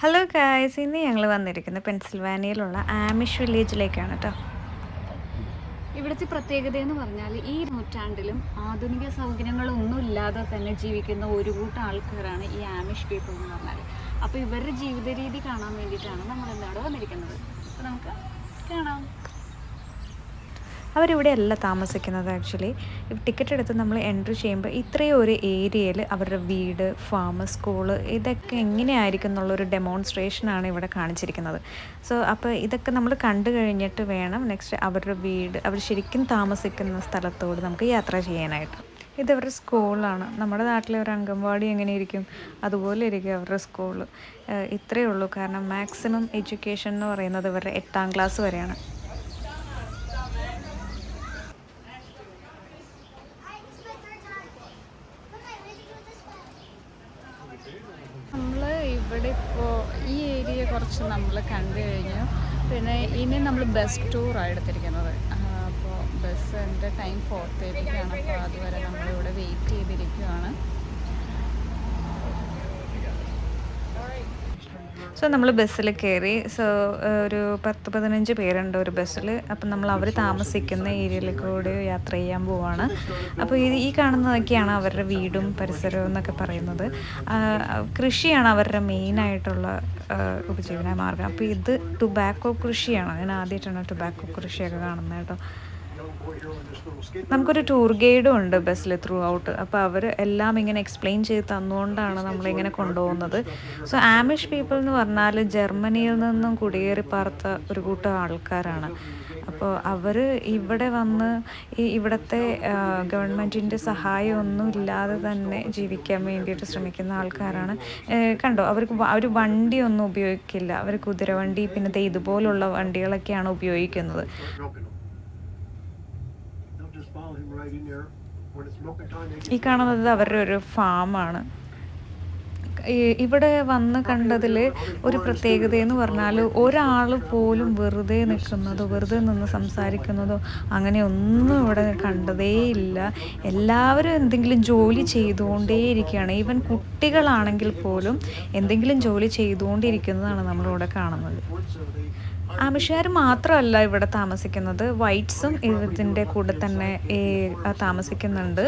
Hello guys, ഇന്ന് ഞങ്ങൾ വന്നിരിക്കുന്നത് പെൻസിൽവാനിയയിലുള്ള ആമിഷ് വില്ലേജിലേക്കാണ് കേട്ടോ. ഇവിടുത്തെ പ്രത്യേകത എന്ന് പറഞ്ഞാൽ ഈ നൂറ്റാണ്ടിലും ആധുനിക സൗകര്യങ്ങളൊന്നും ഇല്ലാതെ തന്നെ ജീവിക്കുന്ന ഒരു കൂട്ടം ആൾക്കാരാണ് ഈ ആമിഷ് പീപ്പിൾ എന്ന് പറഞ്ഞാൽ. അപ്പോൾ ഇവരുടെ ജീവിത രീതി കാണാൻ വേണ്ടിയിട്ടാണ് നമ്മൾ ഇന്നവിടെ വന്നിരിക്കുന്നത്. അപ്പോൾ നമുക്ക് കാണാം. അവരിവിടെ അല്ല താമസിക്കുന്നത്. ആക്ച്വലി ടിക്കറ്റ് എടുത്ത് നമ്മൾ എൻട്രി ചെയ്യുമ്പോൾ ഇത്രയും ഒരു ഏരിയയിൽ അവരുടെ വീട്, ഫാം, സ്കൂള് ഇതൊക്കെ എങ്ങനെയായിരിക്കും എന്നുള്ളൊരു ഡെമോൺസ്ട്രേഷനാണ് ഇവിടെ കാണിച്ചിരിക്കുന്നത്. സോ അപ്പോൾ ഇതൊക്കെ നമ്മൾ കണ്ടു കഴിഞ്ഞിട്ട് വേണം നെക്സ്റ്റ് അവരുടെ വീട്, അവർ ശരിക്കും താമസിക്കുന്ന സ്ഥലത്തോട് നമുക്ക് യാത്ര ചെയ്യാനായിട്ട്. ഇതവരുടെ സ്കൂളാണ്. നമ്മുടെ നാട്ടിലെ ഒരു അംഗൻവാടി എങ്ങനെയിരിക്കും അതുപോലെ ഇരിക്കും അവരുടെ സ്കൂള്. ഇത്രയേ ഉള്ളൂ. കാരണം മാക്സിമം എഡ്യൂക്കേഷൻ എന്ന് പറയുന്നത് ഇവരുടെ 8ാം ക്ലാസ് വരെയാണ്. നമ്മൾ ഇവിടെ ഇപ്പോൾ ഈ ഏരിയ കുറച്ച് നമ്മൾ കണ്ടു കഴിഞ്ഞു. പിന്നെ ഇനി നമ്മൾ ബസ് ടൂറാണ് എടുത്തിരിക്കുന്നത്. അപ്പോൾ ബസ്സിൻ്റെ ടൈം 4:30-ക്കാണ്. അപ്പോൾ അതുവരെ നമ്മളിവിടെ വെയിറ്റ് ചെയ്തിരിക്കുകയാണ്. സോ നമ്മൾ ബസ്സിൽ കയറി. സോ ഒരു 10-15 പേരുണ്ട് ഒരു ബസ്സിൽ. അപ്പം നമ്മൾ അവർ താമസിക്കുന്ന ഏരിയയിലേക്കൂടെ യാത്ര ചെയ്യാൻ പോവാണ്. അപ്പോൾ ഈ കാണുന്നതൊക്കെയാണ് അവരുടെ വീടും പരിസരവും എന്നൊക്കെ പറയുന്നത്. കൃഷിയാണ് അവരുടെ മെയിനായിട്ടുള്ള ഉപജീവന മാർഗം. അപ്പോൾ ഇത് ടുബാക്കോ കൃഷിയാണ്. ഞാൻ ആദ്യമായിട്ടാണ് ടുബാക്കോ കൃഷിയൊക്കെ കാണുന്നത് കേട്ടോ. നമുക്കൊരു ടൂർ ഗൈഡും ഉണ്ട് ബസ്സിൽ ത്രൂ ഔട്ട്. അപ്പോൾ അവർ എല്ലാം ഇങ്ങനെ എക്സ്പ്ലെയിൻ ചെയ്ത് തന്നുകൊണ്ടാണ് നമ്മളിങ്ങനെ കൊണ്ടുപോകുന്നത്. സോ ആമിഷ് പീപ്പിൾ എന്ന് പറഞ്ഞാൽ ജർമ്മനിയിൽ നിന്നും കുടിയേറി പാർത്ത ഒരു കൂട്ടം ആൾക്കാരാണ്. അപ്പോൾ അവർ ഇവിടെ വന്ന് ഇവിടുത്തെ ഗവൺമെൻറ്റിൻ്റെ സഹായമൊന്നും ഇല്ലാതെ തന്നെ ജീവിക്കാൻ വേണ്ടിയിട്ട് ശ്രമിക്കുന്ന ആൾക്കാരാണ്. കണ്ടോ, അവർ വണ്ടിയൊന്നും ഉപയോഗിക്കില്ല. അവർ കുതിരവണ്ടി പിന്നെ ഇതുപോലുള്ള വണ്ടികളൊക്കെയാണ് ഉപയോഗിക്കുന്നത്. ഈ കാണുന്നത് അവരുടെ ഒരു ഫാമാണ്. ഇവിടെ വന്ന് കണ്ടതിൽ ഒരു പ്രത്യേകത എന്ന് പറഞ്ഞാൽ ഒരാൾ പോലും വെറുതെ നിൽക്കുന്നതോ വെറുതെ നിന്ന് സംസാരിക്കുന്നതോ അങ്ങനെയൊന്നും ഇവിടെ കണ്ടതേയില്ല. എല്ലാവരും എന്തെങ്കിലും ജോലി ചെയ്തുകൊണ്ടേയിരിക്കുകയാണ്. ഈവൻ കുട്ടികളാണെങ്കിൽ പോലും എന്തെങ്കിലും ജോലി ചെയ്തുകൊണ്ടിരിക്കുന്നതാണ് നമ്മളിവിടെ കാണുന്നത്. ആമിഷുകാർ മാത്രമല്ല ഇവിടെ താമസിക്കുന്നത്, വൈറ്റ്സും ഇതിൻ്റെ കൂടെ തന്നെ താമസിക്കുന്നുണ്ട്.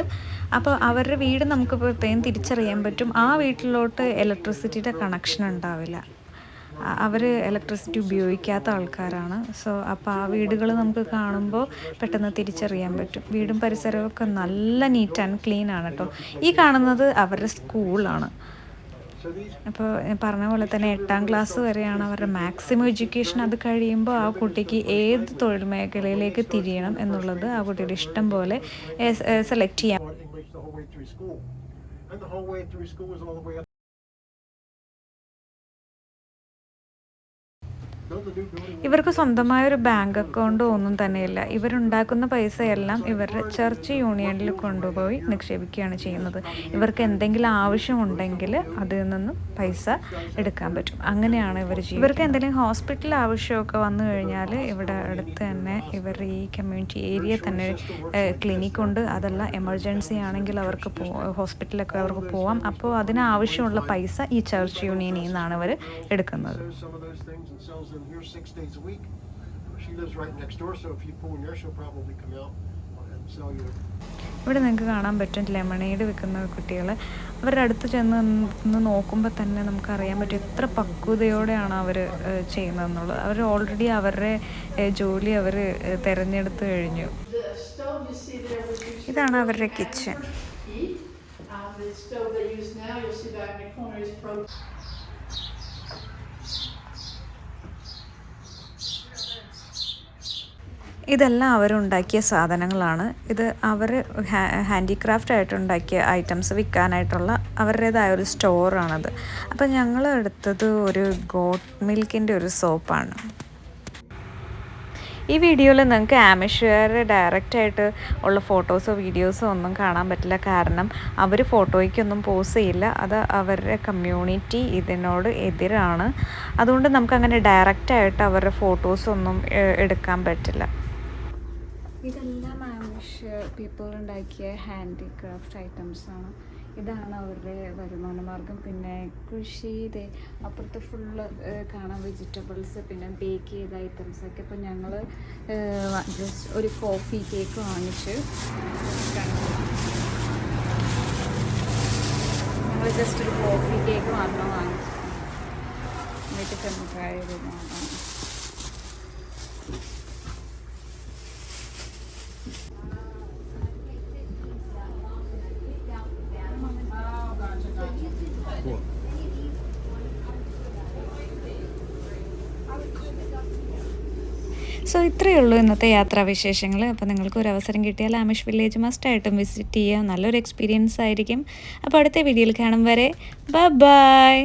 അപ്പോൾ അവരുടെ വീട് നമുക്ക് പ്രത്യേകം തിരിച്ചറിയാൻ പറ്റും. ആ വീട്ടിലോട്ട് ഇലക്ട്രിസിറ്റിയുടെ കണക്ഷൻ ഉണ്ടാവില്ല. അവർ ഇലക്ട്രിസിറ്റി ഉപയോഗിക്കാത്ത ആൾക്കാരാണ്. സോ അപ്പോൾ ആ വീടുകൾ നമുക്ക് കാണുമ്പോൾ പെട്ടെന്ന് തിരിച്ചറിയാൻ പറ്റും. വീടും പരിസരവും ഒക്കെ നല്ല നീറ്റ് ആൻഡ് ക്ലീൻ ആണ് കേട്ടോ. ഈ കാണുന്നത് അവരുടെ സ്കൂളാണ്. അപ്പോൾ പറഞ്ഞ പോലെ തന്നെ 8ാം ക്ലാസ് വരെയാണ് അവരുടെ മാക്സിമം എഡ്യൂക്കേഷൻ. അത് കഴിയുമ്പോൾ ആ കുട്ടിക്ക് ഏത് തൊഴിൽ മേഖലയിലേക്ക് തിരിയണം എന്നുള്ളത് ആ കുട്ടിയുടെ ഇഷ്ടം പോലെ സെലക്ട് ചെയ്യാം. ഇവർക്ക് സ്വന്തമായൊരു ബാങ്ക് അക്കൗണ്ടോ ഒന്നും തന്നെയില്ല. ഇവരുണ്ടാക്കുന്ന പൈസയെല്ലാം ഇവരുടെ ചർച്ച് യൂണിയനിൽ കൊണ്ടുപോയി നിക്ഷേപിക്കുകയാണ് ചെയ്യുന്നത്. ഇവർക്ക് എന്തെങ്കിലും ആവശ്യമുണ്ടെങ്കിൽ അതിൽ നിന്നും പൈസ എടുക്കാൻ പറ്റും. അങ്ങനെയാണ് ഇവർ ചെയ്യുന്നത്. ഇവർക്ക് എന്തെങ്കിലും ഹോസ്പിറ്റൽ ആവശ്യമൊക്കെ വന്നു കഴിഞ്ഞാൽ ഇവിടെ അടുത്ത് തന്നെ ഇവരുടെ ഈ കമ്മ്യൂണിറ്റി ഏരിയ തന്നെ ക്ലിനിക്കുണ്ട്. അതല്ല എമർജൻസി ആണെങ്കിൽ അവർക്ക് ഹോസ്പിറ്റലൊക്കെ അവർക്ക് പോവാം. അപ്പോൾ അതിനാവശ്യമുള്ള പൈസ ഈ ചർച്ച് യൂണിയനിൽ നിന്നാണ് അവർ എടുക്കുന്നത്. Here 6 days a week. She lives right next door, so if you pull in there, she'll probably come out and sell you. ഇവിടെ നിങ്ങൾക്ക് കാണാൻ പറ്റും ലെമണേഡ് വിൽക്കുന്ന കുട്ടികൾ. അവരുടെ അടുത്ത് ചെന്ന് നോക്കുമ്പോൾ തന്നെ നമുക്കറിയാൻ പറ്റും എത്ര പക്വതയോടെയാണ് അവർ ചെയ്യുന്നതെന്നുള്ളത്. അവർ ഓൾറെഡി അവരുടെ ജോലി അവർ തിരഞ്ഞെടുത്ത് കഴിഞ്ഞു. ഇതാണ് അവരുടെ കിച്ചൺ. ഇതെല്ലാം അവരുണ്ടാക്കിയ സാധനങ്ങളാണ്. ഇത് അവർ ഹാൻഡിക്രാഫ്റ്റ് ആയിട്ടുണ്ടാക്കിയ ഐറ്റംസ് വിൽക്കാനായിട്ടുള്ള അവരുടേതായ ഒരു സ്റ്റോറാണത്. അപ്പോൾ ഞങ്ങൾ എടുത്തത് ഒരു ഗോട്ട് മിൽക്കിൻ്റെ ഒരു സോപ്പാണ്. ഈ വീഡിയോയിൽ നിങ്ങൾക്ക് ആമിഷുകാരെ ഡയറക്റ്റായിട്ട് ഉള്ള ഫോട്ടോസോ വീഡിയോസോ ഒന്നും കാണാൻ പറ്റില്ല. കാരണം അവർ ഫോട്ടോയ്ക്കൊന്നും പോസ് ചെയ്യില്ല. അത് അവരുടെ കമ്മ്യൂണിറ്റി ഇതിനോട് എതിരാണ്. അതുകൊണ്ട് നമുക്കങ്ങനെ ഡയറക്റ്റായിട്ട് അവരുടെ ഫോട്ടോസൊന്നും എടുക്കാൻ പറ്റില്ല. ഇതെല്ലാം ആമിഷ് പീപ്പിൾ ഉണ്ടാക്കിയ ഹാൻഡിക്രാഫ്റ്റ് ഐറ്റംസാണ്. ഇതാണ് അവരുടെ വരുമാന മാർഗം. പിന്നെ കൃഷി അപ്പുറത്ത് ഫുള്ള് കാണാം വെജിറ്റബിൾസ്, പിന്നെ ബേക്ക് ചെയ്ത ഐറ്റംസ് ഒക്കെ. ഇപ്പം ഞങ്ങൾ ജസ്റ്റ് ഒരു കോഫി കേക്ക് വാങ്ങിച്ച്, ഞങ്ങൾ ജസ്റ്റ് ഒരു കോഫി കേക്ക് മാത്രം വാങ്ങിച്ചു. വീട്ടിൽ ചെന്നപ്പോഴായിരുന്നു. സോ ഇത്രയേ ഉള്ളൂ ഇന്നത്തെ യാത്രാവിശേഷങ്ങൾ. അപ്പോൾ നിങ്ങൾക്ക് ഒരു അവസരം കിട്ടിയാൽ ആമിഷ് വില്ലേജ് മസ്റ്റായിട്ടും വിസിറ്റ് ചെയ്യുക. നല്ലൊരു എക്സ്പീരിയൻസ് ആയിരിക്കും. അപ്പോൾ അടുത്ത വീഡിയോയിൽ കാണും വരെ ബൈ.